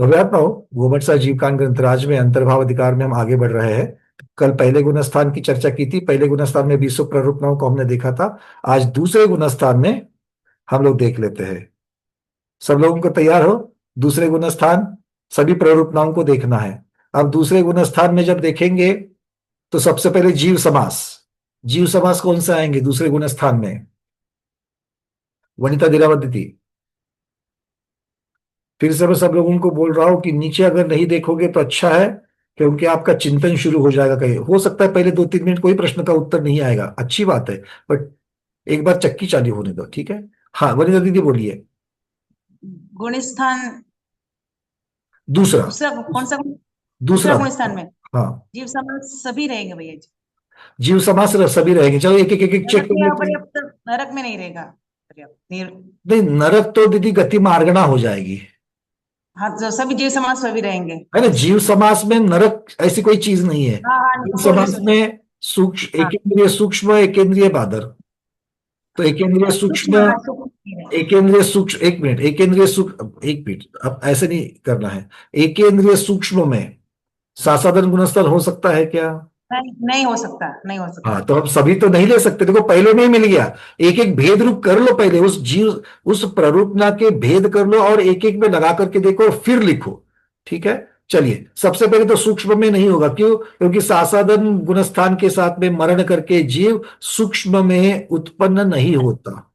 भव्यात्मा हो गोमटसा जीवकान ग्रंथराज में अंतर्भाव अधिकार में हम आगे बढ़ रहे हैं। कल पहले गुणस्थान की चर्चा की थी। पहले गुणस्थान में 20 प्ररूपणाओं को हमने देखा था। आज दूसरे गुणस्थान में हम लोग देख लेते हैं। सब लोगों को तैयार हो? दूसरे गुणस्थान सभी प्ररूपणाओं को देखना है। अब दूसरे गुणस्थान में जब देखेंगे तो सबसे पहले जीव समास। जीव समास कौन से आएंगे दूसरे गुणस्थान में? वनिता दिरावती थी। फिर से मैं सब लोगों को बोल रहा हूं कि नीचे अगर नहीं देखोगे तो अच्छा है, क्योंकि आपका चिंतन शुरू हो जाएगा। कहीं हो सकता है पहले 2-3 मिनट कोई प्रश्न का उत्तर नहीं आएगा, अच्छी बात है, बट एक बार चक्की चालू होने दो, ठीक है? हाँ वनिता दीदी बोलिए। गुण स्थान दूसरा। दूसरा कौन सा दूसरा दूसरा। गुण स्थान में हाँ। जीव समाज सभी रहेंगे भैया जी। जीव समास सभी रहेंगे। चलो एक एक एक एक चेक नरक कर में लेते हैं। अपर्याप्त, नरक में नहीं रहेगा पर्याप्त नहीं, नरक तो दीदी गति मार्गणा हो जाएगी। हाँ जो सभी जीव समाज सभी रहेंगे। है ना, जीव समास में नरक ऐसी कोई चीज नहीं है। हाँ जीव हाँ सॉरी समास सॉरी। में सूक्ष्म हाँ एकेंद्रिय सूक्ष्म एकेंद्रिय बादर। तो एकेंद्रिय सूक्ष्म, सूक्ष्म हाँ सूक्ष्म है। एकेंद्रिय सूक्ष्म, एक मिनट, एकेंद्रिय सूक्ष्म, एक मिनट, अब ऐसे नहीं करना है। एकेंद्रिय सूक्ष्म में सासाधन गुणस्थल हो सकता है क्या? नहीं नहीं हो सकता, नहीं हो हाँ, सकता। तो हम सभी तो नहीं ले सकते। देखो पहले में ही मिल गया। एक एक भेद रूप कर लो, पहले उस जीव उस प्ररूपना के भेद कर लो और एक एक में लगा करके देखो और फिर लिखो। ठीक है, चलिए सबसे पहले तो सूक्ष्म में नहीं होगा। क्यों? क्योंकि सासाधन गुणस्थान के साथ में मरण करके जीव सूक्ष्म में उत्पन्न नहीं होता।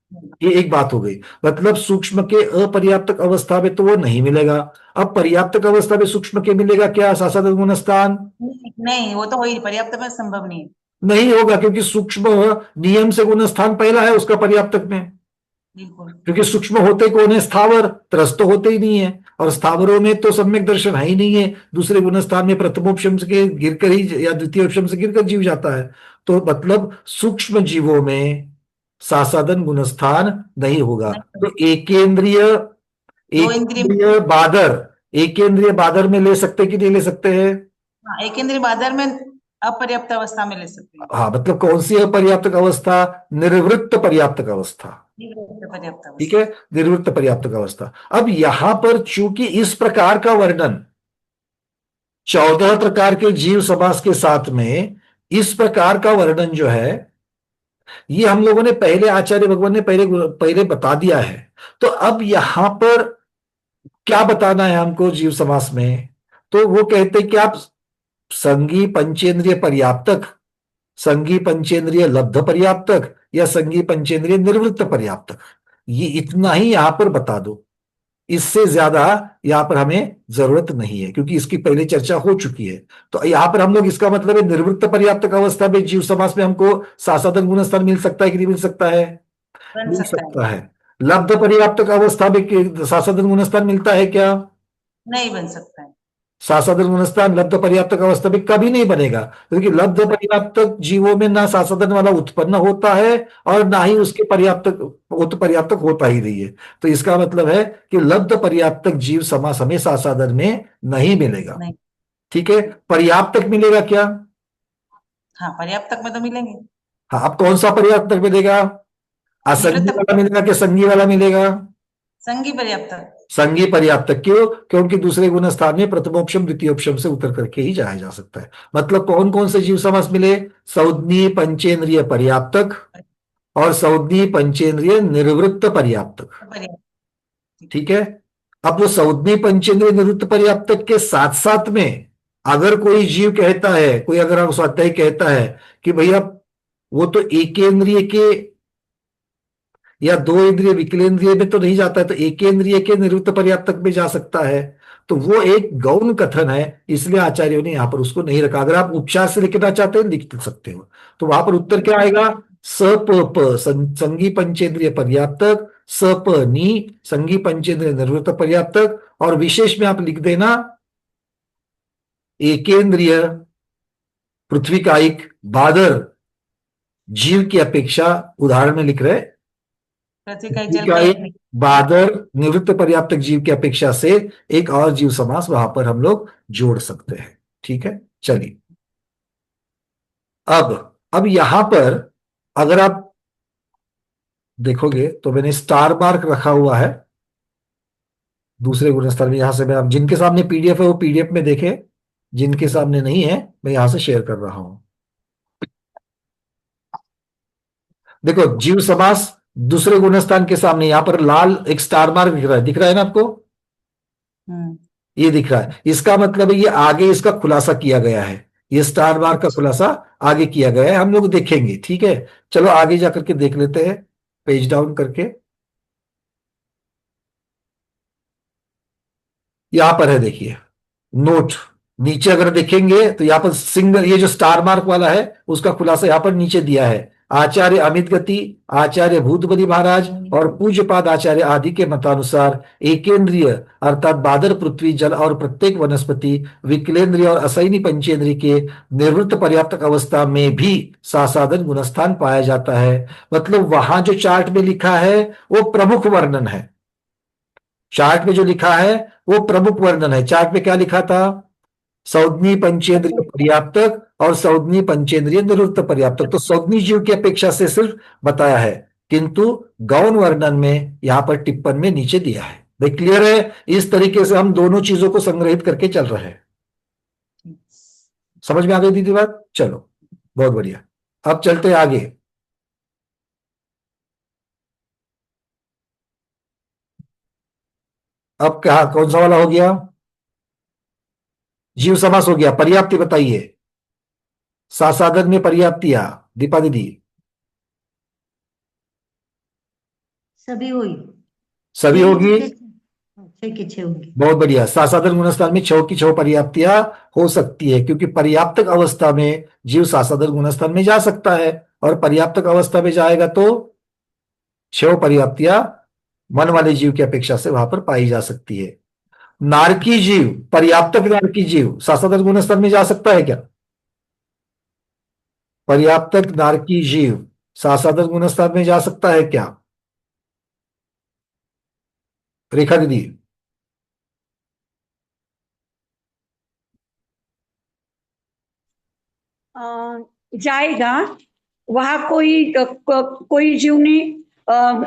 ये एक बात हो गई। मतलब सूक्ष्म के अपर्याप्तक अवस्था में तो वो नहीं मिलेगा। अब पर्याप्तक अवस्था में सूक्ष्म के मिलेगा क्या सासाधन गुणस्थान? नहीं नहीं, वो तो हो ही पर्याप्त में संभव नहीं है। नहीं होगा, क्योंकि सूक्ष्म नियम से गुण स्थान पहला है उसका पर्याप्तक में। बिल्कुल। क्योंकि सूक्ष्म होते कौन है? स्थावर। त्रस्त तो होते ही नहीं है, और स्थावरों में तो सम्यक दर्शन है ही नहीं है। दूसरे गुण स्थान में प्रथमोपशम से गिरकर ही या द्वितीयोपशम से गिरकर जीव जाता है। तो मतलब सूक्ष्म जीवों में सासाधन गुणस्थान नहीं होगा। नहीं, तो एकेंद्रिय दो इंद्रिय। एकेंद्रिय बादर, एकेंद्रिय बादर में ले सकते कि नहीं ले सकते हैं? हाँ एक इंद्रिय बादर में अपर्याप्त अवस्था में ले सकते हैं। हाँ, मतलब कौन सी है पर्याप्तक अवस्था? निर्वृत्त पर्याप्तक अवस्था। पर्याप्त ठीक है, अवस्था। निर्वृत्त पर्याप्तक अवस्था। अब यहां पर चूंकि इस प्रकार का वर्णन 14 प्रकार के जीव समास के साथ में, इस प्रकार का वर्णन जो है ये हम लोगों ने पहले आचार्य भगवान ने पहले पहले बता दिया है। तो अब यहां पर क्या बताना है हमको जीव समास में? तो वो कहते हैं कि आप संगी पंचेंद्रिय पर्याप्तक, संगी पंचेंद्रिय लब्ध पर्याप्तक या संगी पंचेंद्रिय निर्वृत्त पर्याप्तक, ये इतना ही यहां पर बता दो। इससे ज्यादा यहां पर हमें जरूरत नहीं है, क्योंकि इसकी पहले चर्चा हो चुकी है। तो यहां पर हम लोग, इसका मतलब है निर्वृत्त पर्याप्तक अवस्था में जीव समास में हमको सासाधन गुणस्थान मिल सकता है कि नहीं मिल सकता है? बन मिल सकता है। सकता है। लब्ध पर्याप्तक अवस्था में सासाधन गुणस्थान मिलता है क्या? नहीं बन सकता है। सासाधन गुणस्थान लब्ध पर्याप्तक अवस्था में कभी नहीं बनेगा, क्योंकि लब्ध पर्याप्तक जीवों में ना सासाधन वाला उत्पन्न होता है और ना ही उसके पर्याप्तक, वो तो पर्याप्तक होता ही नहीं है। तो इसका मतलब है कि लब्ध पर्याप्तक जीव समास हमें सासाधन में नहीं मिलेगा। नहीं। ठीक है, पर्याप्तक मिलेगा क्या? हाँ पर्याप्त तक में तो मिलेंगे। हाँ, अब कौन सा पर्याप्तक मिलेगा? असंगी निवृत्त वाला मिलेगा कि संगी वाला मिलेगा? संगी पर्याप्त। संगी पर्याप्तक। क्यों? क्योंकि दूसरे गुण स्थान में प्रथमोपशम द्वितीयोपशम से उतर करके ही जाया जा सकता है। मतलब कौन कौन से जीव समास मिले? संज्ञी पंचेंद्रिय पर्याप्तक और संज्ञी पंचेंद्रिय निर्वृत्त पर्याप्तक। पर्याप्त। ठीक है। अब वो संज्ञी पंचेंद्रिय निवृत्त पर्याप्तक के साथ साथ में अगर कोई जीव कहता है, कोई अगर स्वाध्याय कहता है कि भैया वो तो एकेंद्रिय के या दो इंद्रिय विकलेंद्रिय में तो नहीं जाता है, तो एकेंद्रिय के निवृत्त पर्याप्तक में जा सकता है। तो वो एक गौण कथन है, इसलिए आचार्यों ने यहां पर उसको नहीं रखा। अगर आप उपचार से लिखना चाहते हैं लिख सकते हो। तो वहां पर उत्तर क्या आएगा? स प प संगी पंचेंद्रिय पर्याप्तक, स प नी संगी पंचेंद्रिय निवृत्त पर्याप्तक, और विशेष में आप लिख देना एकेंद्रिय पृथ्वी कायिक बादर जीव की अपेक्षा, उदाहरण में लिख रहे हैं पृथ्वी का एक जल का का एक एक नहीं। बादर निवृत्त पर्याप्तक जीव की अपेक्षा से एक और जीव समास वहां पर हम लोग जोड़ सकते हैं। ठीक है, चलिए। अब यहां पर अगर आप देखोगे तो मैंने स्टार मार्क रखा हुआ है। दूसरे गुणस्थल में, यहां से मैं, अब जिनके सामने पीडीएफ है वो पीडीएफ में देखे, जिनके सामने नहीं है मैं यहां से शेयर कर रहा हूं। देखो जीव समास दूसरे गुणस्थान के सामने, यहां पर लाल एक स्टार मार्क दिख रहा है ना आपको? हम्म। ये दिख रहा है, इसका मतलब है ये आगे इसका खुलासा किया गया है। ये स्टार मार्क का अच्छा। खुलासा आगे किया गया है, हम लोग देखेंगे, ठीक है। चलो आगे जाकर के देख लेते हैं, पेज डाउन करके। यहां पर है देखिए, नोट। नीचे अगर देखेंगे तो यहाँ पर सिंगल, ये जो स्टार मार्क वाला है उसका खुलासा यहाँ पर नीचे दिया है। आचार्य अमित गति, आचार्य भूतबली महाराज और पूज्यपाद आचार्य आदि के मतानुसार एकेंद्रिय अर्थात बादर, पृथ्वी, जल और प्रत्येक वनस्पति विकलेंद्रिय और असैनी पंचेंद्रिय के निवृत्त पर्याप्तक अवस्था में भी सासाधन गुणस्थान पाया जाता है। मतलब वहां जो चार्ट में लिखा है वो प्रमुख वर्णन है। चार्ट में जो लिखा है वो प्रमुख वर्णन है। चार्ट में क्या लिखा था? संज्ञी पंचेंद्रिय पर्याप्तक और संज्ञी पंचेंद्रिय निरुक्त पर्याप्तक, तो संज्ञी जीव की अपेक्षा से सिर्फ बताया है, किंतु गौण वर्णन में यहां पर टिप्पण में नीचे दिया है। भाई क्लियर है? इस तरीके से हम दोनों चीजों को संग्रहित करके चल रहे हैं। समझ में आ गई दीदी बात? चलो बहुत बढ़िया। अब चलते हैं आगे। अब क्या, कौन सा वाला हो गया? जीव समास हो गया। पर्याप्ति बताइए, सासागन में पर्याप्तियां, दीपा दीदी। सभी हुई। सभी होगी। छह की छह होगी। बहुत बढ़िया। सासाधन गुणस्थान में छह की छह पर्याप्तियां हो सकती है, क्योंकि पर्याप्तक अवस्था में जीव सासाधन गुणस्थान में जा सकता है, और पर्याप्तक अवस्था में जाएगा तो छह पर्याप्तियां मन वाले जीव की अपेक्षा से वहां पर पाई जा सकती है। नारकी जीव, पर्याप्तक नारकी जीव सासाधन गुणस्थान में जा सकता है क्या? पर्याप्तक नारकी जीव सासाधन गुणस्थान में जा सकता है क्या? रेखा दीदी। जाएगा। वहां कोई जीव ने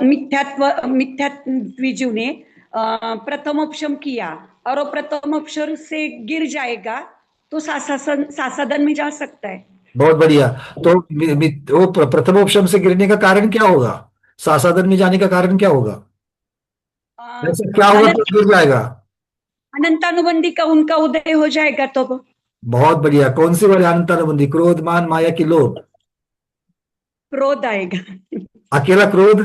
मिथ्यात्वी जीव ने प्रथमोपशम किया और वो प्रथमोपशम से गिर जाएगा, तो सासाधन में जा सकता है। बहुत बढ़िया। तो वो प्रथमोपशम से गिरने का कारण क्या होगा? सासाधन में जाने का कारण क्या होगा? अ, ऐसा क्या होगा अनंत तो गिर जाएगा? अनंतानुबंधी का उनका उदय हो जाएगा तो बहुत बढ़िया। कौन सी वाली अनुबंधी? क्रोध, मान, माया की लोभ? क्रोध आएगा। अकेला क्रोध?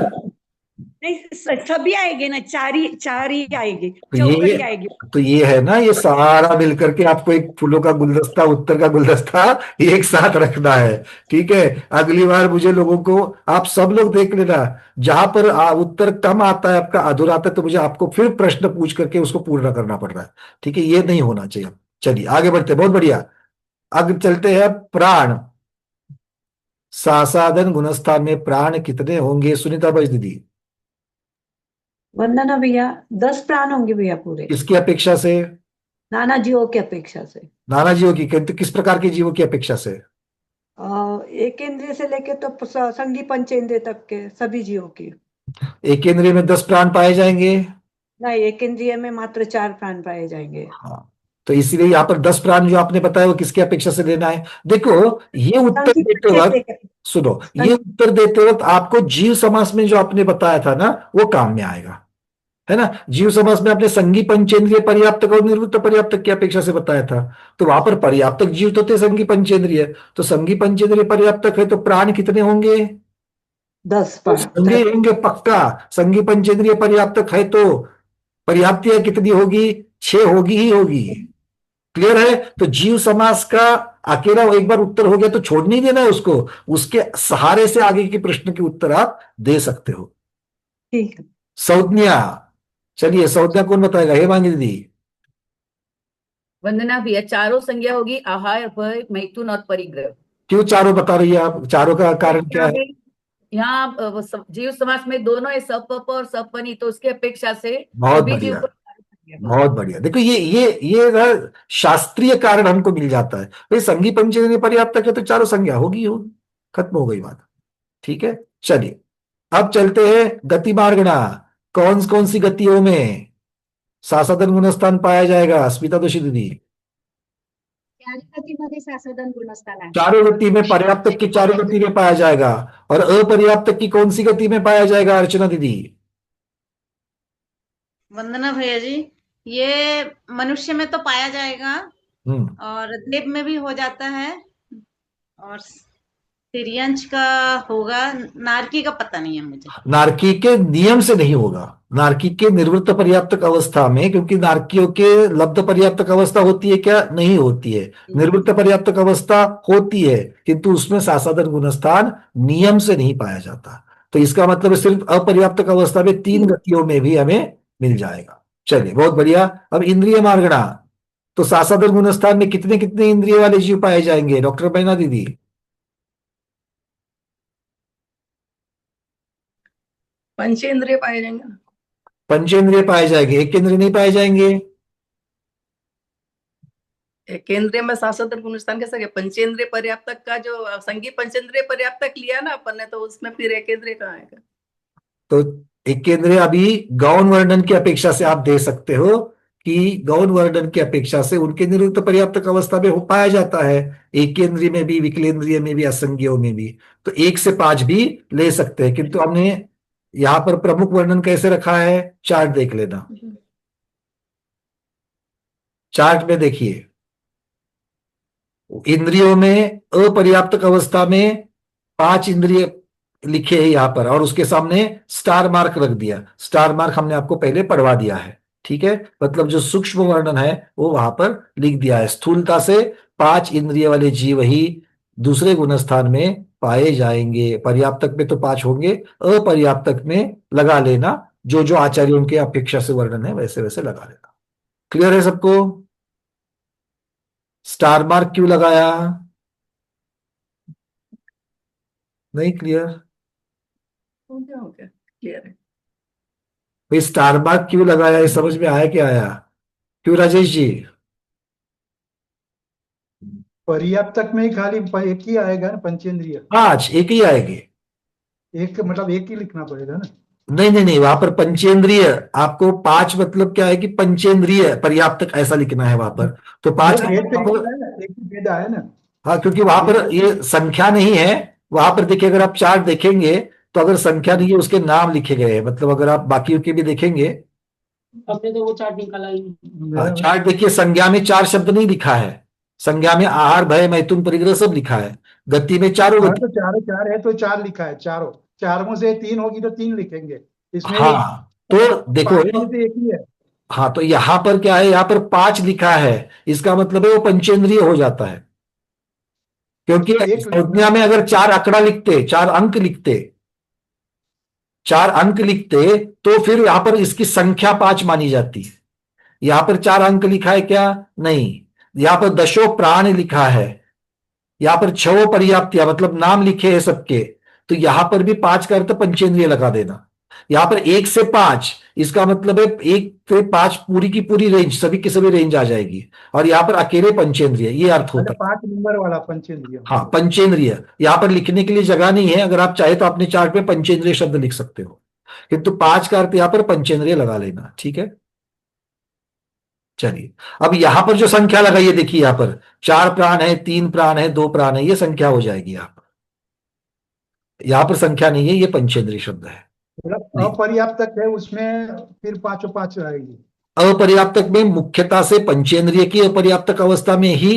नहीं, सभी आएंगे ना, चार ही आएंगे, तो ये चौकड़ी आएगी। तो ये है ना, ये सारा मिलकर के आपको एक फूलों का गुलदस्ता, उत्तर का गुलदस्ता एक साथ रखना है। ठीक है, अगली बार मुझे लोगों को, आप सब लोग देख लेना, जहां पर उत्तर कम आता है, आपका अधूरा आता है, तो मुझे आपको फिर प्रश्न पूछ करके उसको पूर्ण करना पड़ रहा है। ठीक है, ये नहीं होना चाहिए। चलिए आगे बढ़ते हैं। बहुत बढ़िया। आगे चलते हैं। प्राण, सासाधन गुणस्थान में प्राण कितने होंगे सुनीता बज दीदी? वंदना भैया, 10 प्राण होंगे भैया पूरे, किसकी अपेक्षा से? नाना जीवों की अपेक्षा से। नाना जीवों की? किस प्रकार के जीवों की अपेक्षा से? एक इंद्रिय से लेके तो संघी पंचेंद्रिय तक के सभी जीवों की। एक इंद्रिय में 10 प्राण पाए जाएंगे। नहीं, एक इंद्रिय में मात्र 4 प्राण पाए जाएंगे। हाँ, तो इसीलिए यहाँ पर 10 प्राण जो आपने बताया वो किसकी अपेक्षा से लेना है? देखो, ये उत्तर संघी देते वक्त, पंचेंद्रिय सुनो, ये उत्तर देते वक्त आपको जीव समास में जो आपने बताया था ना वो काम में आएगा, है ना। जीव समास में आपने संघी पंचेंद्रिय पर्याप्तक और निवृत्त पर्याप्तक की अपेक्षा से बताया था, तो वहां पर पर्याप्तक जीव तो थे संघी पंचेंद्रिय, तो संघी पंचेंद्रिय पर्याप्तक है, तो प्राण कितने होंगे? 10 तो प्राण। होंगे होंगे पक्का। संघी पंचेंद्रिय पर्याप्तक है तो पर्याप्तियां कितनी होगी? 6 होगी ही होगी। क्लियर है? तो जीव समास का अकेला एक बार उत्तर हो गया तो छोड़ नहीं देना है उसको, उसके सहारे से आगे के प्रश्न के उत्तर आप दे सकते हो। ठीक है। संज्ञा, चलिए संज्ञा कौन बताएगा? हे मांगी दीदी। वंदना भैया, चारों संज्ञा होगी आहार, भय, मैथुन और परिग्रह। क्यों चारों बता रही है आप? चारों का कारण क्या है? यहाँ जीव समास में दोनों है, सपप और सपनी, तो उसकी अपेक्षा से बहुत सभी जीव बढ़िया, को चारों संज्ञा होगी। बहुत बढ़िया। देखो ये ना शास्त्रीय कारण हमको मिल जाता है। भाई संघी पंचेंद्रिय पर्याप्तक है तो चारों संज्ञा होगी ही होगी, खत्म हो गई बात। ठीक है, चलिए अब चलते हैं गति मार्गणा। कौन कौन सी गतियों में? सासाधन गुणस्थान पाया जाएगा? स्मिता दोषी दीदी, चारुगतीमध्ये सासाधन गुणस्थान आहे. चारों गति में पर्याप्त की चारों गति में पाया जाएगा, और अपर्याप्त की कौन सी गति में पाया जाएगा अर्चना दीदी? वंदना भैया जी, ये मनुष्य में तो पाया जाएगा और देव में भी हो जाता है, और तिर्यंच का होगा, नारकी का पता नहीं है मुझे। नारकी के नियम से नहीं होगा, नारकी के निर्वृत्त पर्याप्तक अवस्था में, क्योंकि नारकियों के लब्ध पर्याप्तक अवस्था होती है क्या? नहीं होती है। निर्वृत्त पर्याप्तक अवस्था होती है, किंतु उसमें सासाधन गुणस्थान नियम से नहीं पाया जाता। तो इसका मतलब सिर्फ अपर्याप्तक अवस्था में 3 गतियों में भी हमें मिल जाएगा। चलिए, बहुत बढ़िया। अब इंद्रिय मार्गणा, तो सासाधन गुणस्थान में कितने कितने इंद्रिय वाले जीव पाए जाएंगे डॉक्टर बैना दीदी? पंचेंद्रिय पाए जाएंगे। पंचेंद्रिय पाए जाएंगे, एक केंद्रीय नहीं पाए जाएंगे। एक केंद्रीय में सासाधन गुणस्थान कैसा गया? पंचेंद्रिय पर्याप्तक का जो संगी पंचेंद्रिय पर्याप्तक लिया ना अपन ने, तो उसमें फिर एक केंद्रीय कहाँ आएगा? तो एक केंद्रीय अभी गौण वर्णन की अपेक्षा से आप दे सकते हो कि गौण वर्णन की अपेक्षा से उनके निरुक्त पर्याप्तक अवस्था में हो पाया जाता है, एक केंद्रीय में भी, विकलेंद्रिय में भी, असंज्ञों में भी। तो 1 से 5 भी ले सकते हैं, किंतु हमने यहां पर प्रमुख वर्णन कैसे रखा है? चार्ट देख लेना, चार्ट में देखिए, इंद्रियों में अपर्याप्तक अवस्था में 5 इंद्रिय लिखे हैं यहां पर, और उसके सामने स्टार मार्क रख दिया। स्टार मार्क हमने आपको पहले पढ़वा दिया है, ठीक है? मतलब जो सूक्ष्म वर्णन है वो वहां पर लिख दिया है। स्थूलता से 5 इंद्रिय वाले जीव ही दूसरे गुणस्थान में पाए जाएंगे। पर्याप्तक में तो 5 होंगे, अपर्याप्तक में लगा लेना, जो जो आचार्यों के अपेक्षा से वर्णन है वैसे वैसे लगा लेना। क्लियर है सबको? स्टार मार्क क्यों लगाया? नहीं क्लियर? हो गया क्लियर है। भाई स्टार मार्क क्यों लगाया, ये समझ में आया क्या आया? क्यों राजेश जी? पर्याप्तक में ही खाली एक ही आएगा ना, पंचेंद्रिय 5 एक ही आएंगे। एक, मतलब एक ही लिखना पड़ेगा ना? नहीं नहीं नहीं, वहां पर पंचेंद्रिय, आपको 5 मतलब क्या है कि पंचेंद्रिय पर्याप्तक ऐसा लिखना है वहां पर। तो 5 भेद तो एक ही है ना, एक ही भेद है ना। हाँ, क्योंकि वहां पर ये संख्या नहीं है। वहां पर देखिए, अगर आप चार्ट देखेंगे तो अगर संख्या नहीं है, उसके नाम लिखे गए हैं। मतलब अगर आप बाकी के भी देखेंगे, हमने तो वो चार्ट निकाला ही नहीं। हाँ, चार्ट देखिए, संज्ञा में 4 शब्द नहीं लिखा है। संज्ञा में आहार, भय, मैथुन, परिग्रह सब लिखा है। गति में चारों हाँ, गति। तो चारों 4 है तो 4 लिखा है, चारों चारों से 3 होगी तो 3 लिखेंगे इसमें। हाँ, तो देखो, 5 में से एक ही है। हाँ, तो यहां पर क्या है, यहां पर 5 लिखा है, इसका मतलब है वो पंचेंद्रिय हो जाता है। क्योंकि संज्ञा में अगर 4 आंकड़ा लिखते, 4 अंक लिखते, 4 अंक लिखते, तो फिर यहां पर इसकी संख्या 5 मानी जाती है। यहां पर 4 अंक लिखा है क्या? नहीं। यहां पर दशो प्राण लिखा है, यहां पर 6 पर्याप्तियां, मतलब नाम लिखे हैं सबके। तो यहां पर भी 5 का अर्थ पंचेंद्रिय लगा देना। यहां पर 1 से 5, इसका मतलब है 1 से 5 पूरी की पूरी रेंज, सभी की सभी रेंज आ जाएगी। और यहां पर अकेले पंचेंद्रिय, ये अर्थ होता है। 5 नंबर वाला पंचेंद्रिय। हाँ, पंचेंद्रिय। यहां पर लिखने के लिए जगह नहीं है, अगर आप चाहे तो अपने चार्ट में पंचेंद्रिय शब्द लिख सकते हो, किंतु 5 का अर्थ यहां पर पंचेंद्रिय लगा लेना, ठीक है? चलिए, अब यहां पर जो संख्या लगाइए, देखिए यहां पर 4 प्राण है, 3 प्राण है, 2 प्राण है, ये संख्या हो जाएगी। यहां पर संख्या नहीं है, ये पंचेंद्रिय शब्द है। मतलब अपर्याप्तक है उसमें फिर 5 5 आएगी। अपर्याप्तक में मुख्यता से पंचेंद्रिय की अपर्याप्तक अवस्था में ही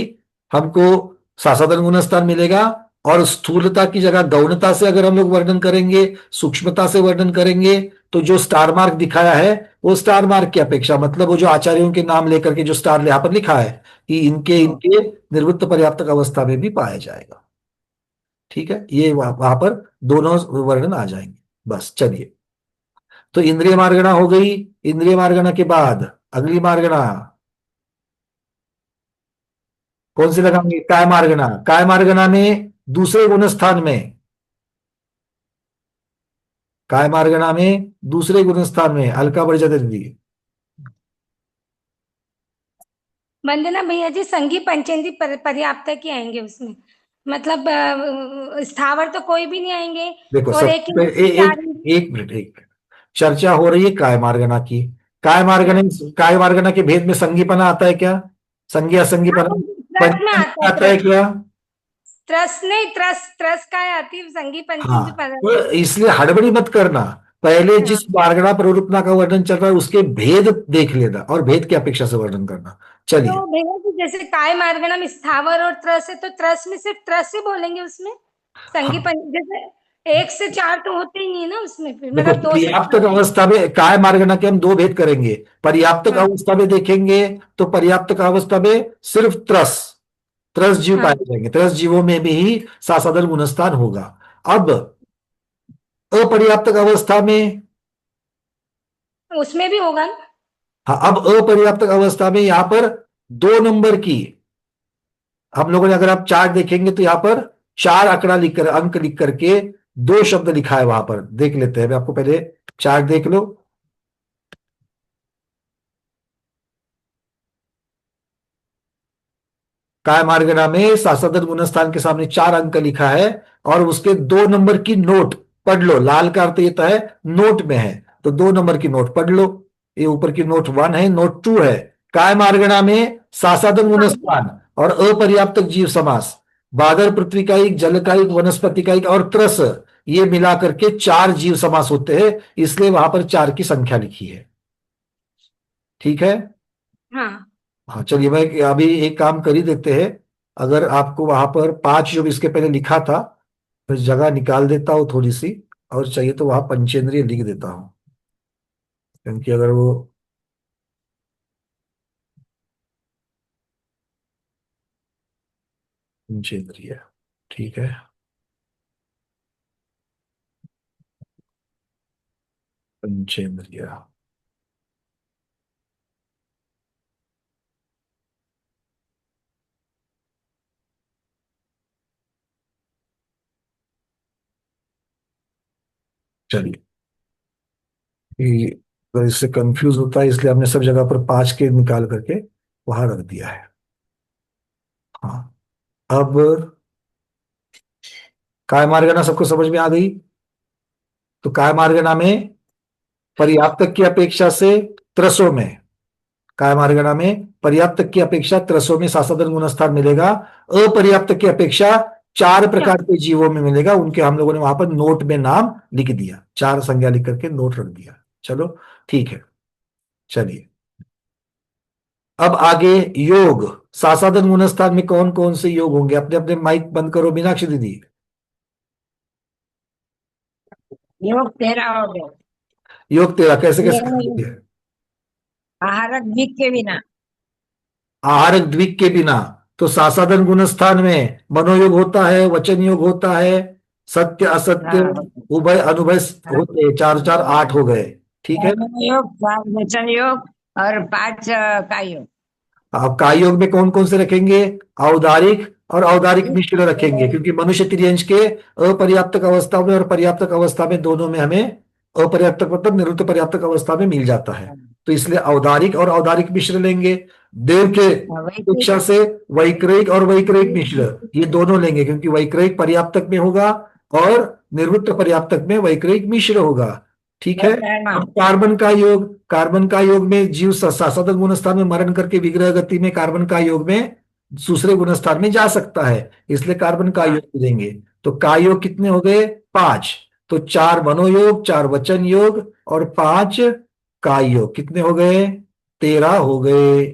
हमको सासाधन गुणस्थान मिलेगा, और स्थूलता की जगह गौणता से अगर हम लोग वर्णन करेंगे, सूक्ष्मता से वर्णन करेंगे, तो जो स्टार मार्क दिखाया है वो स्टार मार्क की अपेक्षा, मतलब वो जो आचार्यों के नाम लेकर के जो स्टार यहां पर लिखा है कि इनके इनके निर्वृत्त पर्याप्तक अवस्था में भी पाया जाएगा, ठीक है? ये वहां पर दोनों वर्णन आ जाएंगे। बस, चलिए, तो इंद्रिय मार्गणा हो गई। इंद्रिय मार्गणा के बाद अगली मार्गणा कौन सी लगाएंगे? काय मार्गणा। काय मार्गणा में दूसरे गुणस्थान में, काय मार्गणा में दूसरे गुणस्थान में अलका बरजाते दीदी। वंदना भैया जी, संगी पंचेंद्री पर्याप्तक ही आएंगे उसमें, मतलब स्थावर तो कोई भी नहीं आएंगे। देखो और सब एक एक मिनट, चर्चा हो रही है काय मार्गणा की। काय मार्गणा के भेद में संगीपना आता है क्या? संज्ञा असंगीपना त्रस में आता है, आता है क्या? त्रस नहीं, त्रस काय आती है संगी पंचमी हाँ, तो इसलिए हड़बड़ी मत करना, पहले जिस मार्गणा प्रवृत्तना का वर्णन चल रहा है उसके भेद देख लेना और भेद की अपेक्षा से वर्णन करना। चलिए, तो भैया जी जैसे काय मार्गणा में स्थावर और त्रस है, तो त्रस में सिर्फ त्रस ही बोलेंगे उसमें, संगी जैसे 1 से 4 तो होते ही नहीं ना उसमें, फिर देखो मतलब 2 से पर्याप्तक अवस्था में काय मार्गणा के हम दो भेद करेंगे। पर्याप्तक अवस्था में देखेंगे तो पर्याप्तक अवस्था में सिर्फ त्रस जीव पाए जाएंगे, त्रस जीवों में भी ही सासाधन गुणस्थान होगा। अब अपर्याप्तक अवस्था में, उसमें भी होगा ना? हाँ, अब अपर्याप्तक अवस्था में यहां पर 2 नंबर की, हम लोगों ने अगर आप चार्ट देखेंगे तो यहां पर 4 आंकड़ा लिखकर, अंक लिख करके 2 शब्द लिखा है, वहां पर देख लेते हैं। मैं आपको पहले चार्ट देख लो। काय मार्गणा में सासाधन गुणस्थान के सामने 4 अंक लिखा है और उसके 2 नंबर की नोट पढ़ लो। लाल का अर्थ ये तो है नोट में है, तो 2 नंबर की नोट पढ़ लो। ये ऊपर की नोट 1 है, नोट 2 है। काय मार्गणा में सासाधन गुणस्थान और अपर्याप्तक जीव समास, बादल पृथ्वीकायिक, जलकायिक, वनस्पतिकायिक और त्रस, ये मिलाकर के 4 जीव समास होते हैं, इसलिए वहां पर 4 की संख्या लिखी है। ठीक है? हाँ हाँ, चलिए मैं अभी एक काम कर ही देते हैं। अगर आपको वहां पर 5 जो इसके पहले लिखा था, मैं जगह निकाल देता हूँ थोड़ी सी, और चाहिए तो वहां पंचेंद्रिय लिख देता हूँ, क्योंकि अगर वो पंचेंद्रिय, ठीक है, पंचेंद्रिय, चलिए। अगर इससे कंफ्यूज होता है इसलिए हमने सब जगह पर 5 के निकाल करके वहां रख दिया है। हाँ, अब काय मार्गना सबको समझ में आ गई? तो काय मार्गना में पर्याप्तक की अपेक्षा से त्रसों में, काय मार्गना में पर्याप्तक की अपेक्षा त्रसों में सासाधन गुणस्थान मिलेगा, अपर्याप्तक की अपेक्षा 4 प्रकार के जीवों में मिलेगा। उनके हम लोगों ने वहां पर नोट में नाम लिख दिया, 4 संज्ञा लिख करके नोट रख दिया। चलो ठीक है, चलिए अब आगे योग। सासाधन गुणस्थान में कौन कौन से योग होंगे? अपने अपने माइक बंद करो मीनाक्षी दीदी। योग 13 हो गए। योग 13 कैसे कैसे करेंगे? आहारक द्विक के बिना, आहारक द्विक के बिना, तो सासाधन गुणस्थान में मनोयोग होता है, वचन योग होता है, सत्य असत्य उभय अनुभय होते हैं, 4 4 8 हो गए। ठीक है, योग, 4 वचन योग और 5 का योग। अब काय योग में कौन कौन से रखेंगे? औदारिक और औदारिक मिश्र रखेंगे, क्योंकि मनुष्य त्रियंश के अपर्याप्तक अवस्था में और पर्याप्तक अवस्था में दोनों में हमें अपर्याप्तक मतलब निरुक्त पर्याप्तक अवस्था में मिल जाता है, तो इसलिए औदारिक और औदारिक मिश्र लेंगे। देव के अपेक्षा से वैक्रयिक और वैक्रयिक मिश्र, ये दोनों लेंगे, क्योंकि वैक्रयिक पर्याप्तक में होगा और निवृत्त पर्याप्तक में वैक्रयिक मिश्र होगा। ठीक है, अब कार्बन का योग, कार्बन का योग में जीव सासाधन गुणस्थान में मरण करके विग्रह गति में कार्बन का योग में दूसरे गुणस्थान में जा सकता है, इसलिए कार्बन का योग देंगे। तो का योग कितने हो गए? 5। तो 4 मनोयोग, 4 वचन योग और 5 का योग, कितने हो गए? 13 हो गए।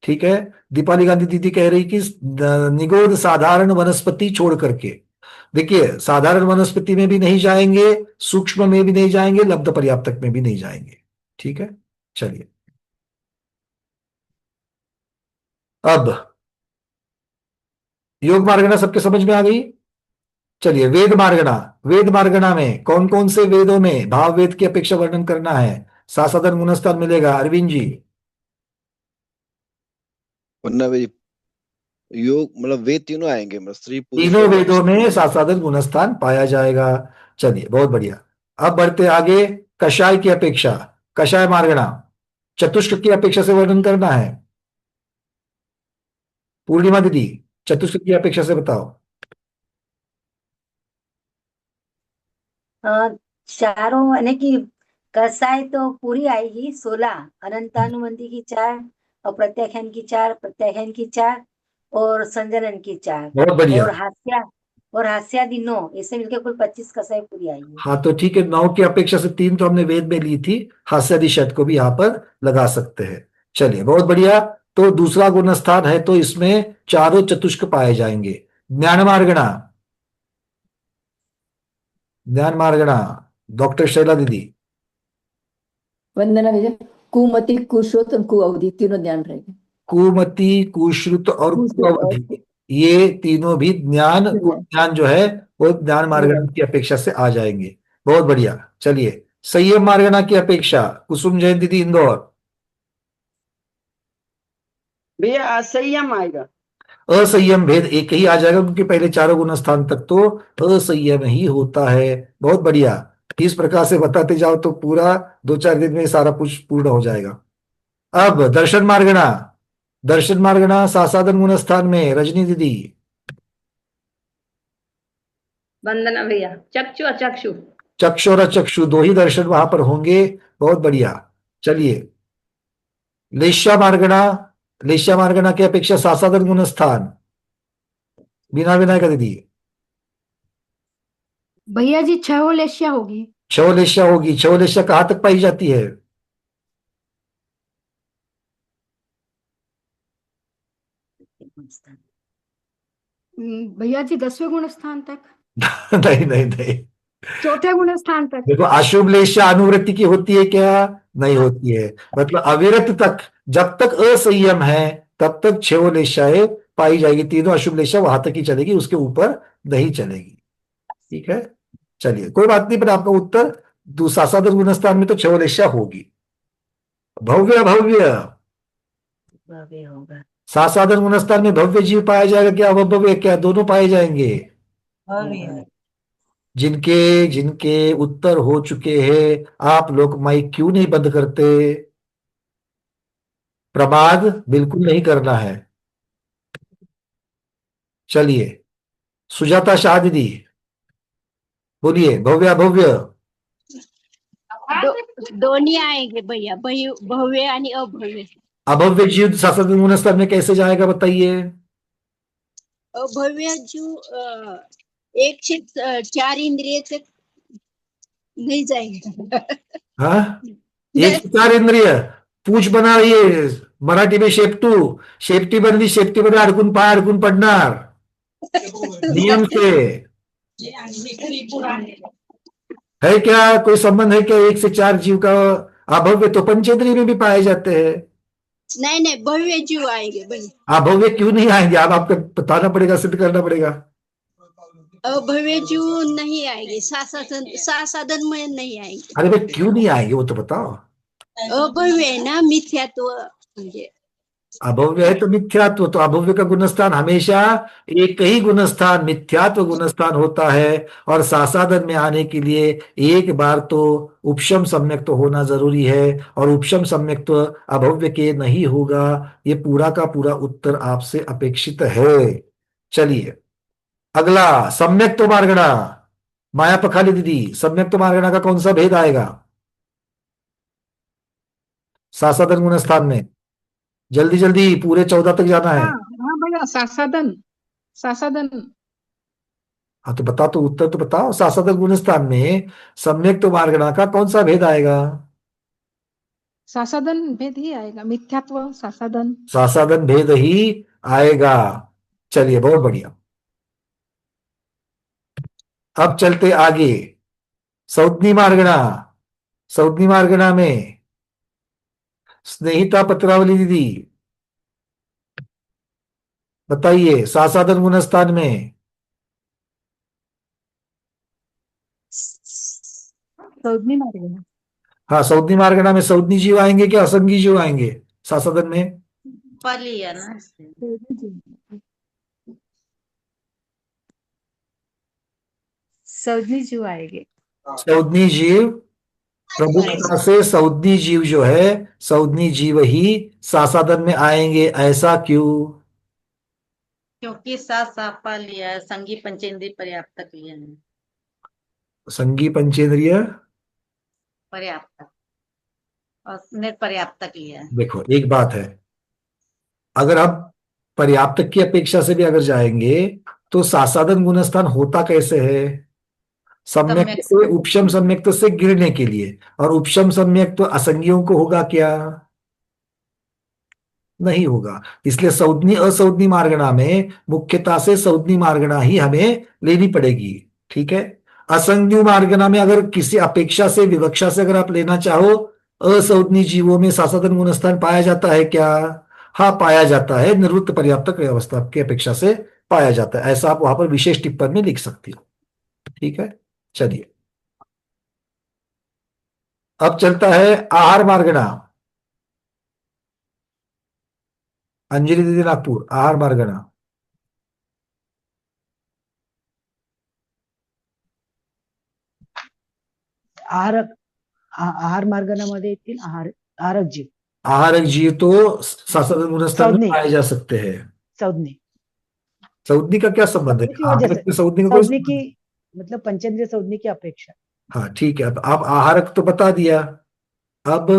ठीक है, दीपाली गांधी दीदी कह रही कि निगोद साधारण वनस्पति छोड़ करके, देखिए साधारण वनस्पति में भी नहीं जाएंगे, सूक्ष्म में भी नहीं जाएंगे, लब्ध पर्याप्तक में भी नहीं जाएंगे। ठीक है, चलिए अब योग मार्गना सबके समझ में आ गई? चलिए वेद मार्गना, वेद मार्गना में कौन कौन से वेदों में भाव वेद की अपेक्षा वर्णन करना है? सासाधन गुणस्थान मिलेगा, अरविंद जी। योग मतलब वेद तीनों आएंगे, मतलब स्त्री पुरुष तीनों वेदों में सासाधन गुणस्थान पाया जाएगा। चलिए बहुत बढ़िया, अब बढ़ते आगे। कषाय की अपेक्षा, कषाय मार्गना चतुष्क की अपेक्षा से वर्णन करना है। पूर्णिमा दीदी चतुष्क की अपेक्षा से बताओ। चारों यानी कि कसाय तो पूरी आएगी 16, अनंतानुबंधी की 4 और प्रत्याख्यान की 4, प्रत्याख्यान की 4 और संजनन की 4 बहुत बढ़िया। और हास्यादि 9, ऐसे मिलके कुल 25 कसाई पूरी आएगी। हाँ तो ठीक है, 9 की अपेक्षा से 3 तो हमने वेद में ली थी, हास्यादि शत को भी यहाँ पर लगा सकते हैं। चलिए बहुत बढ़िया। तो दूसरा गुण स्थान है, तो इसमें चारों चतुष्क पाए जाएंगे। ज्ञान मार्गणा, ज्ञान मार्गणा, डॉक्टर शैला दीदी। वंदना भैया, कुमति, कुश्रुत और कुअवधि तीनों ध्यान रहेगा। कुमति, कुश्रुत और कुअवधि, ये तीनों भी ज्ञान ज्ञान जो है वो ज्ञान मार्गणा की अपेक्षा से आ जाएंगे। बहुत बढ़िया। चलिए संयम मार्गणा की अपेक्षा, कुसुम जैन दीदी इंदौर। भैया असंयम आएगा। असंयम भेद एक ही आ जाएगा, क्योंकि पहले चारों गुण स्थान तक तो असंयम ही होता है। बहुत बढ़िया। इस प्रकार से बताते जाओ तो पूरा 2-4 दिन में सारा कुछ पूर्ण हो जाएगा। अब दर्शन मार्गणा, दर्शन मार्गणा सासादन गुण स्थान में रजनी दीदी। वंदना भैया, चक्षु अचक्षु। चक्षु और अचक्षु दो ही दर्शन वहां पर होंगे। बहुत बढ़िया। चलिए लेश्या मार्गणा, लेश्या मार्गणा की अपेक्षा सासादन गुण स्थान, बिना विनायका दीदी। भैया जी 6 लेशिया होगी। छवलेश्या होगी। छवलेश्या कहाँ तक पाई जाती है? भैया जी 10वें गुण स्थान तक। नहीं नहीं नहीं, चौथे गुण स्थान तक। देखो अशुभ लेश्या अनुवृत्ति की होती है क्या? नहीं होती है। मतलब अविरत तक, जब तक असंयम है तब तक छह लेश्याएं पाई जाएगी। तीनों अशुभ लेश्या वहां तक ही चलेगी, उसके ऊपर नहीं चलेगी। ठीक है, चलिए कोई बात नहीं, पर आपका उत्तर सासादर गुणस्थान में तो छह लेश्या होगी। भव्य, भव्य भव्य होगा। सासादर गुणस्थान में भव्य जीव पाया जाएगा क्या? भव्य क्या, दोनों पाए जाएंगे? भव्य। जिनके जिनके उत्तर हो चुके हैं, आप लोग माइक क्यों नहीं बंद करते? प्रमाद बिल्कुल नहीं करना है। चलिए सुजाता शाह दीदी बोलिए, भव्य भव्य। दोन्ही आएंगे भैया, भव्य आणि अभव्य। अभव्य जीव शासन गुणस्तर में कैसे जाएगा बताइए? अभव्य जो 1 से 4 इंद्रिय तक नहीं जाएगा। हाँ, 1 से 4 इंद्रिय। पूछ बना ये मराठी में शेपटू, शेपटी बनली, शेपटी मध्ये अडकून पाय अडकून पडणार नियम से। है क्या कोई संबंध है क्या 1 से 4 जीव का? अभव्य तो पंचेंद्रिय में भी पाए जाते हैं। नहीं नहीं, भव्य जीव आएंगे भैया। अभव्य क्यों नहीं आएंगे? आप आपको बताना पड़ेगा, सिद्ध करना पड़ेगा। अभव्य जीव नहीं आएंगे, सासाधन में नहीं आएंगे। अरे भाई क्यों नहीं आएंगे वो तो बताओ। अभव्य है ना, मिथ्यात्व म्हणजे। अभव्य है तो मिथ्यात्व, तो अभव्य का गुणस्थान हमेशा एक ही गुणस्थान मिथ्यात्व गुणस्थान होता है। और सासादन में आने के लिए एक बार तो उपशम सम्यक तो होना जरूरी है, और उपशम सम्यक तो अभव्य के नहीं होगा। ये पूरा का पूरा उत्तर आपसे अपेक्षित है। चलिए अगला, सम्यक तो मार्गणा, माया पखाली दीदी, सम्यक तो मार्गणा का कौन सा भेद आएगा सासादन गुणस्थान में? जल्दी जल्दी, पूरे 14 तक जाना है। हाँ भैया, सासादन, सासादन। हाँ तो बताओ, तो उत्तर तो बताओ। सासादन गुणस्थान में सम्यक तो मार्गणा का कौन सा भेद आएगा? सासादन भेद ही आएगा, मिथ्यात्व सासादन। सासादन भेद ही आएगा। चलिए बहुत बढ़िया। अब चलते आगे, सौदनी मार्गणा, सौदनी मार्गणा में स्नेहिता पत्रावली दीदी बताइए, सासादन गुणस्थान में। सौदनी मार्गणा। हाँ, सौदनी मार्गणा में सौदनी जीव आएंगे क्या असंगी जीव आएंगे सासादन में? पली है ना। सौदनी जीव आएंगे। सौदनी जीव, प्रमुखता से सौदनी जीव जो है, सौदनी जीव ही सासादन में आएंगे। ऐसा क्यों? क्योंकि सात सापा लिया है, संगी पंचेंद्रिय पर्याप्तक लिया है। संगी पंचेंद्रिय पर्याप्त और निर्पर्याप्तक लिया है। देखो एक बात है, अगर आप पर्याप्तक की अपेक्षा से भी अगर जाएंगे तो सासाधन गुणस्थान होता कैसे है? सम्यक्त से उपशम सम्यक्त से गिरने के लिए, और उपशम सम्यक्त तो असंज्ञों को होगा क्या? नहीं होगा। इसलिए सौदनी असौदनी मार्गणा में मुख्यता से सौदनी मार्गणा ही हमें लेनी पड़ेगी। ठीक है। असंज्ञ मार्गणा में अगर किसी अपेक्षा से विवक्षा से अगर आप लेना चाहो, असौदनी जीवों में सासाधन गुणस्थान पाया जाता है क्या? हाँ पाया जाता है, निवृत्त पर्याप्तक अवस्था की अपेक्षा से पाया जाता है। ऐसा आप वहां पर विशेष टिप्पणी में लिख सकती हो। ठीक है। चलिए अब चलता है आहार मार्गणा। अंजलि दीदी नागपुर, आहार मार्गणा। आहार मार्गणामध्ये येतील आहारक जीव. आहारक जीव तो सासाधन गुणस्थान में पाए जा सकते हैं। सौदनी सौदनी का क्या संबंध है? आहारक में सौदनी का कोई सौदनी की मतलब पंचेंद्रिय सौदनी की अपेक्षा। हाँ ठीक है। अब आप आहारक तो बता दिया, अब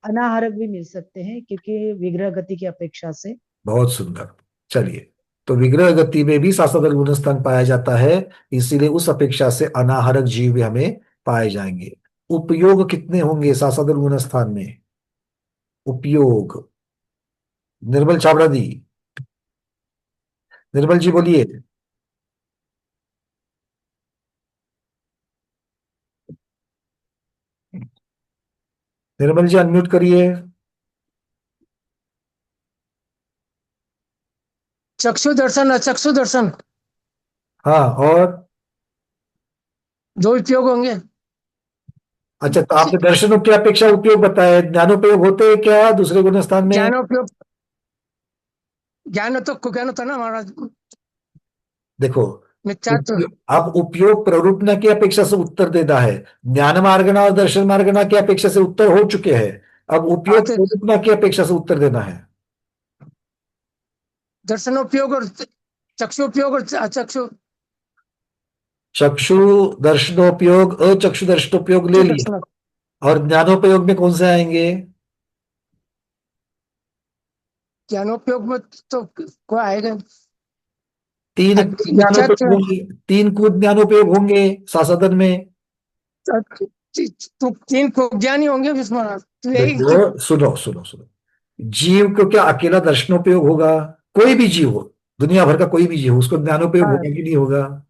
अनाहारक भी मिल सकते हैं क्योंकि विग्रह गति की अपेक्षा से। बहुत सुंदर। चलिए, तो विग्रह गति में भी सासाधन गुणस्थान पाया जाता है, इसीलिए उस अपेक्षा से अनाहारक जीव भी हमें पाए जाएंगे। उपयोग कितने होंगे सासाधन गुणस्थान में? उपयोग निर्मल छाबड़ा दी, निर्मल जी बोलिए। निर्मल जी अनम्यूट करिए। चक्षु दर्शन अचक्षु दर्शन हाँ, और दो उपयोग होंगे। अच्छा, तो आपने दर्शनों की अपेक्षा उपयोग बताया, ज्ञानोपयोग होते हैं क्या दूसरे गुणस्थान में? ज्ञानोपयोग, ज्ञान तो ज्ञान होता ना महाराज। देखो मिथ्यात्व अब उपयोग प्ररूपना की अपेक्षा से उत्तर देना है। ज्ञान मार्गणा और दर्शन मार्गणा की अपेक्षा से उत्तर हो चुके हैं, अब उपयोग प्ररूपना की अपेक्षा से उत्तर देना है। दर्शनोपयोग और चक्षुपयोग और अचक्षु। चक्षु दर्शनोपयोग अचक्षु दर्शनोपयोग ले लिया, और ज्ञानोपयोग में कौन से आएंगे? ज्ञानोपयोग में तो कोई आएगा। तीन ज्ञानोपयोग होंगे, तीन कूद ज्ञानोपयोग होंगे सासाधन में। तो तीन को ज्ञानी होंगे महाराज। देखो सुनो सुनो सुनो, जीव को क्या अकेला दर्शनोपयोग होगा? कोई भी जीव हो, दुनिया भर का कोई भी जीव, उसको ज्ञानोपयोग होगा कि नहीं होगा?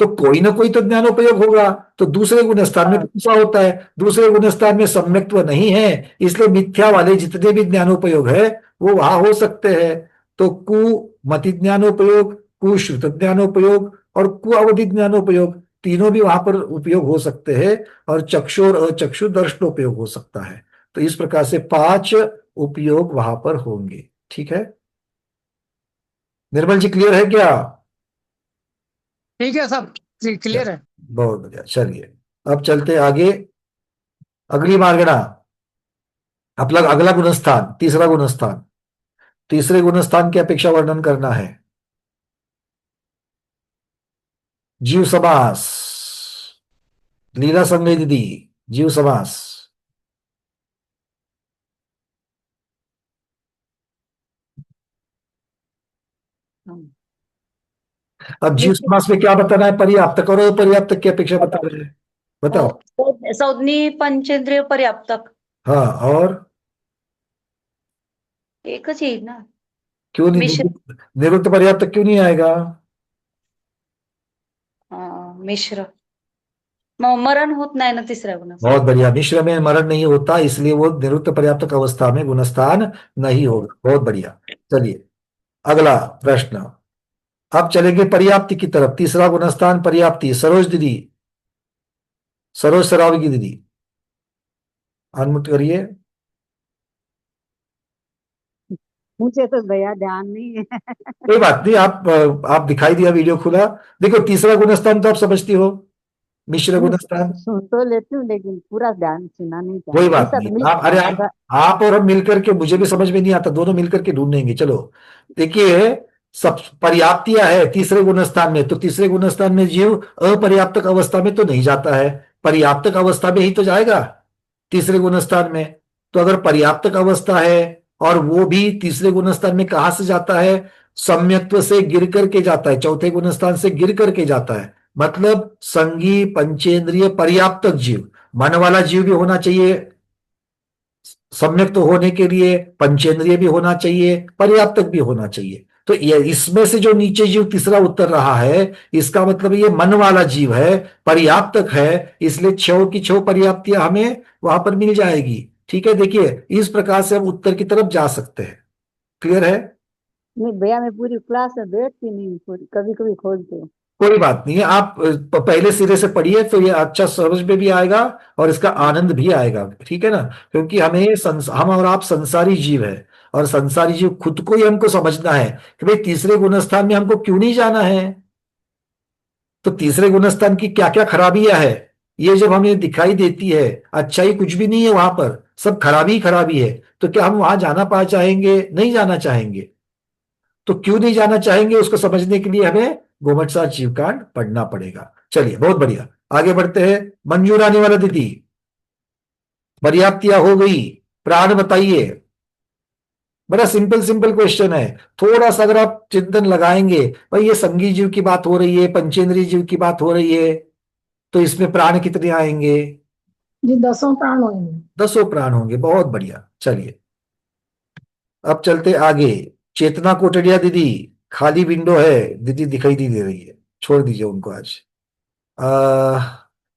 तो कोई ना कोई तो ज्ञानोपयोग होगा। तो दूसरे गुणस्थान में कौन होता है? दूसरे गुणस्थान में सम्यक्त्व नहीं है, इसलिए मिथ्या वाले जितने भी ज्ञानोपयोग है वो वहां हो सकते हैं। तो कुमति ज्ञानोपयोग, कुश्रुत ज्ञानोपयोग और कुअवधि ज्ञानोपयोग, तीनों भी वहां पर उपयोग हो सकते हैं, और चक्षु और अचक्षु दर्शनोपयोग हो सकता है। तो इस प्रकार से 5 उपयोग वहां पर होंगे। ठीक है, निर्मल जी क्लियर है क्या? ठीक है, सब क्लियर है। बहुत बढ़िया। चलिए अब चलते आगे, अगली मार्गणा, अपना अगला गुणस्थान, तीसरा गुणस्थान। तीसरे गुणस्थान की अपेक्षा वर्णन करना है। जीव समास, लीला संजय दीदी, जीव समास। अब जीव समास में क्या बताना है? पर्याप्तक और अपर्याप्तक की अपेक्षा बता रहे हैं, बताओ। सौदनी पंचेंद्रिय पर्याप्तक। हाँ, और एक ही ना? क्यों नहीं? निवृत्त पर्याप्तक क्यों नहीं आएगा? मिश्र मरण होत नहीं ना तिसऱ्या गुणस्थान। बहुत बढ़िया, मिश्र में मरण नहीं होता, इसलिए वो निवृत्त पर्याप्तक अवस्था में गुणस्थान नहीं होगा। बहुत बढ़िया। चलिए अगला प्रश्न, अब चलेंगे पर्याप्ति की तरफ। तीसरा गुणस्थान पर्याप्ति। सरोज दीदी, सरोज सरावगी की दीदी अनम्यूट करिए। मुझे तो भैया ध्यान नहीं है। कोई बात नहीं, आप दिखाई दिया, वीडियो खुला। देखो तीसरा गुणस्थान तो आप समझती हो, मिश्र गुणस्थान। सुन तो लेती हूँ लेकिन पूरा ध्यान सुना नहीं। कोई बात नहीं, आप और हम मिलकर के, मुझे भी समझ में नहीं आता, दोनों मिलकर के ढूंढेंगे। चलो देखिए, सब पर्याप्तियां है तीसरे गुणस्थान में, तो तीसरे गुणस्थान में जीव अपर्याप्तक अवस्था में तो नहीं जाता है, पर्याप्तक अवस्था में ही तो जाएगा तीसरे गुणस्थान में। तो अगर पर्याप्तक अवस्था है और वो भी तीसरे गुणस्थान में कहां से जाता है, सम्यक्त्व से गिर करके जाता है, चौथे गुणस्थान से गिर करके जाता है। मतलब संगी पंचेंद्रिय पर्याप्तक जीव, मन वाला जीव भी होना चाहिए सम्यक तो होने के लिए, पंचेंद्रिय भी होना चाहिए, पर्याप्तक भी होना चाहिए। तो ये इसमें से जो नीचे जीव तीसरा उत्तर रहा है, इसका मतलब ये मन वाला जीव है, पर्याप्तक है, इसलिए छो की छो पर्याप्तियां हमें वहां पर मिल जाएगी। ठीक है, देखिए इस प्रकार से हम उत्तर की तरफ जा सकते हैं। क्लियर है? नहीं भैया, मैं पूरी क्लास में बैठती नहीं, पूरी कभी कभी खोलते हूँ। कोई बात नहीं है, आप पहले सिरे से पढ़िए तो ये अच्छा समझ में भी आएगा और इसका आनंद भी आएगा। ठीक है ना, क्योंकि हम और आप संसारी जीव है, और संसारी जीव खुद को ही हमको समझना है कि भाई तीसरे गुणस्थान में हमको क्यों नहीं जाना है, तो तीसरे गुणस्थान की क्या क्या खराबियां है ये जब हमें दिखाई देती है, अच्छाई कुछ भी नहीं है वहां पर, सब खराबी ही खराबी है, तो क्या हम वहां जाना पा चाहेंगे? नहीं जाना चाहेंगे। तो क्यों नहीं जाना चाहेंगे उसको समझने के लिए हमें गोमटसार जीवकांड पढ़ना पड़ेगा। चलिए बहुत बढ़िया, आगे बढ़ते हैं। मंजूर आने वाला दीदी, पर्याप्तियां हो गई, प्राण बताइए। बड़ा सिंपल सिंपल क्वेश्चन है, थोड़ा सा अगर आप चिंतन लगाएंगे, भाई ये संगी जीव की बात हो रही है, पंचेंद्रिय जीव की बात हो रही है, तो इसमें प्राण कितने आएंगे? जी 10 प्राण होंगे। 10 प्राण होंगे, बहुत बढ़िया। चलिए अब चलते आगे। चेतना कोटड़िया दीदी, खाली विंडो है दीदी, दिखाई नहीं दे रही है, छोड़ दीजिए उनको आज।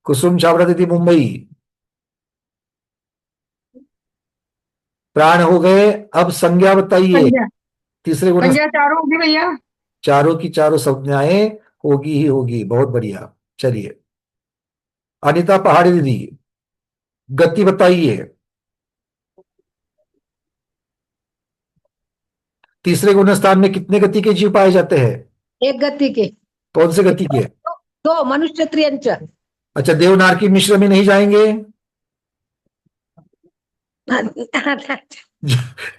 कुसुम छाबड़ा दीदी मुंबई, प्राण हो गए, अब संज्ञा बताइए। तीसरे गुण चारों होगी भैया, चारों की चारों संज्ञाएं होगी ही होगी, बहुत बढ़िया। चलिए अनिता पहाड़ी दीदी, गति बताइए। तीसरे गुणस्थान में कितने गति के जीव पाए जाते हैं? 1 गति के। कौन से गति के? 2 मनुष्य त्रियंच। अच्छा, देवनारकी मिश्र में नहीं जाएंगे?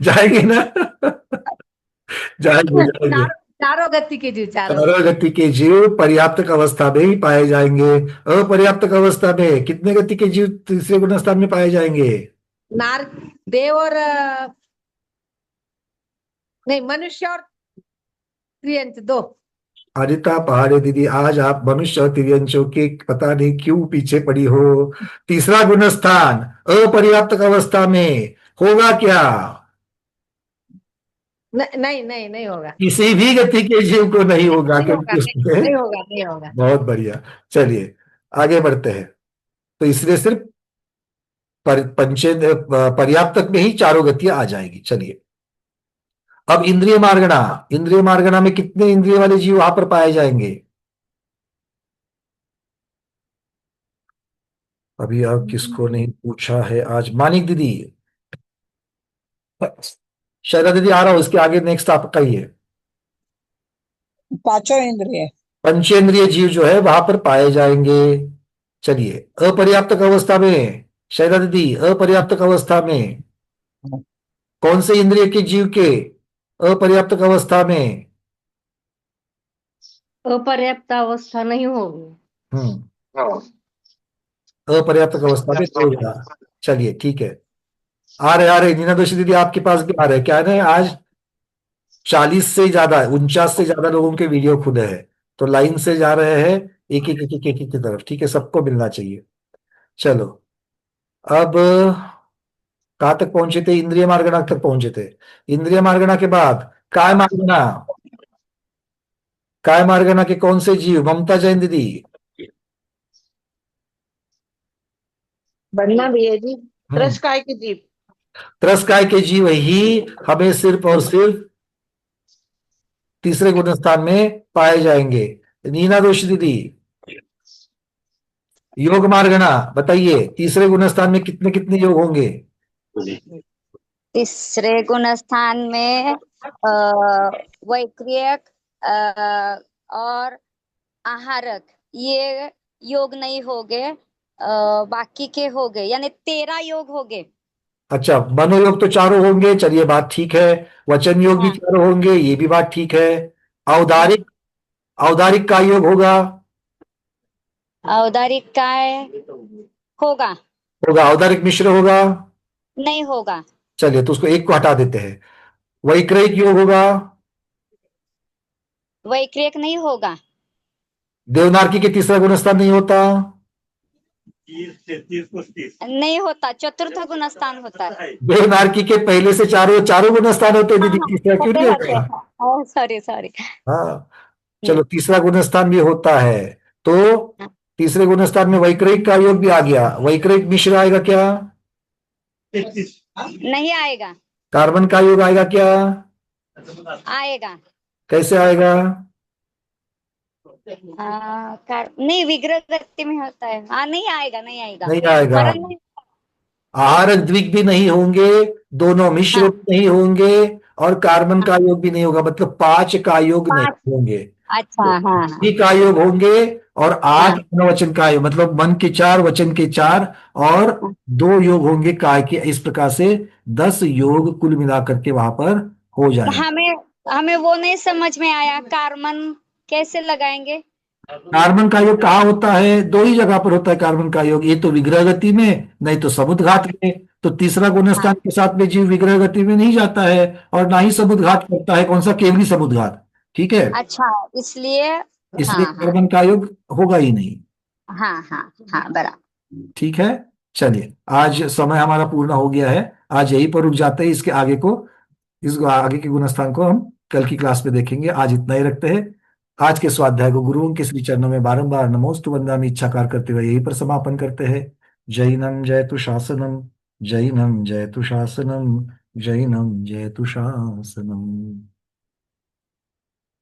जाएंगे ना? जाएंगे। चारों गति के जीव, चारों गति के जीव पर्याप्तक अवस्था में ही पाए जाएंगे। अपर्याप्तक अवस्था में कितने गति के जीव तीसरे गुणस्थान में पाए जाएंगे? देव और नहीं, मनुष्य और त्रियंच 2। अनिता पहाड़े दीदी, आज आप मनुष्य और तिर्यंचों के पता नहीं क्यों पीछे पड़ी हो। तीसरा गुणस्थान अपर्याप्तक अवस्था में होगा क्या? नहीं होगा, किसी भी गति के जीव को नहीं होगा, क्योंकि उसमें नहीं होगा। बहुत बढ़िया। चलिए आगे बढ़ते हैं। तो इसलिए सिर्फ पर्याप्तक में ही चारों गतियां आ जाएगी। चलिए अब इंद्रिय मार्गणा, इंद्रिय मार्गणा में कितने इंद्रिय वाले जीव वहां पर पाए जाएंगे? अभी आप किसको नहीं पूछा है आज? मानिक दीदी, शैला दीदी आ रहा हूं, इसके आगे नेक्स्ट आपका ही है। 5 इंद्रिय, पंचेंद्रिय जीव जो है वहां पर पाए जाएंगे। चलिए अपर्याप्तक अवस्था में, शैला दीदी अपर्याप्तक अवस्था में कौन से इंद्रिय के जीव के अपर्याप्तक अवस्था में? अपर्याप्त अवस्था नहीं होगी। अपर्याप्तक अवस्था में होगा। चलिए ठीक है, आ रहे नीना दोषी दीदी आपके पास भी आ रहे हैं। क्या है ना, आज 40 से ज्यादा 49 से ज्यादा लोगों के वीडियो खुले हैं, तो लाइन से जा रहे हैं एक एक की तरफ। ठीक है, सबको मिलना चाहिए। चलो अब कहां तक पहुंचे थे? इंद्रिय मार्गणा तक पहुंचे थे। इंद्रिय मार्गणा के बाद काय मार्गणा, काय मार्गणा के कौन से जीव? ममता जैन दीदी। बढ़ना भी है जी, त्रस्काय के जीव। त्रस्काय के जीव ही हमें सिर्फ और सिर्फ तीसरे गुणस्थान में पाए जाएंगे। नीना दोषी दीदी, योग मार्गणा बताइए, तीसरे गुणस्थान में कितने कितने योग होंगे? तीसरे गुणस्थान में वैक्रियक और आहारक ये योग नहीं होंगे, बाकी के हो गए, यानी 13 योग हो गए। अच्छा, मनोयोग तो चारों होंगे, चलिए बात ठीक है। वचन योग भी चारों होंगे, ये भी बात ठीक है। औदारिक, औदारिक का योग होगा, औदारिक काय होगा? होगा। औदारिक मिश्र होगा? नहीं होगा। चलिए, तो उसको एक को हटा देते हैं। वैक्रयिक योग होगा? वैक्रियक नहीं होगा। देवनार्की के तीसरा गुणस्थान नहीं होता? नहीं होता, चतुर्थ गुण स्थान होता है। देवनार्की के पहले से चारों चारों गुणस्थान होते हैं दीदी, तीसरा क्यों नहीं होते होता? हैं। Sorry sorry. हाँ, चलो तीसरा गुणस्थान भी होता है, तो तीसरे गुणस्थान में वैक्रयिक का योग भी आ गया। वैक्रयिक मिश्र आएगा क्या? नहीं आएगा। कार्बन का योग आएगा क्या? आएगा। कैसे आएगा? नहीं, विग्रह गति में होता है। हाँ, नहीं आएगा, नहीं आएगा। नहीं आएगा। हरण नहीं। आहारक द्विक भी नहीं होंगे, दोनों मिश्र भी नहीं होंगे, और कार्बन का योग भी नहीं होगा, मतलब 5 का योग नहीं होंगे। अच्छा, हाँ हाँ। का योग होंगे, और 8 वचन का योग, मतलब मन के 4, वचन के 4, और 2 योग होंगे काय के। इस प्रकार से 10 योग कुल मिलाकर के वहां पर हो जाए। हमें हमें वो नहीं समझ में आया, कार्बन कैसे लगाएंगे? कार्बन का योग कहाँ होता है? 2 ही जगह पर होता है कार्बन का योग, ये तो विग्रह गति में, नहीं तो समुद्घात में। तो तीसरा गुणस्थान के साथ में जीव विग्रह गति में नहीं जाता है, और ना ही समुद्घात करता है। कौन सा? केवली समुद्घात। ठीक है, अच्छा, इसलिए इसलिए हाँ कार्बन का योग होगा ही नहीं। हाँ हाँ हाँ, बराबर। ठीक है, चलिए, आज समय हमारा पूर्ण हो गया है, आज यहीं पर रुक जाते हैं। इसके आगे को, इस आगे के गुणस्थान को हम कल की क्लास में देखेंगे। आज इतना ही रखते हैं। आज के स्वाध्याय को गुरुओं के श्री चरणों में बारंबार नमोस्तु वंदनामि इच्छाकार करते हुए यहीं पर समापन करते हैं। जैनम जयतु शासनम, जैनम जयतु शासनम, जैनम जयतु शासनम।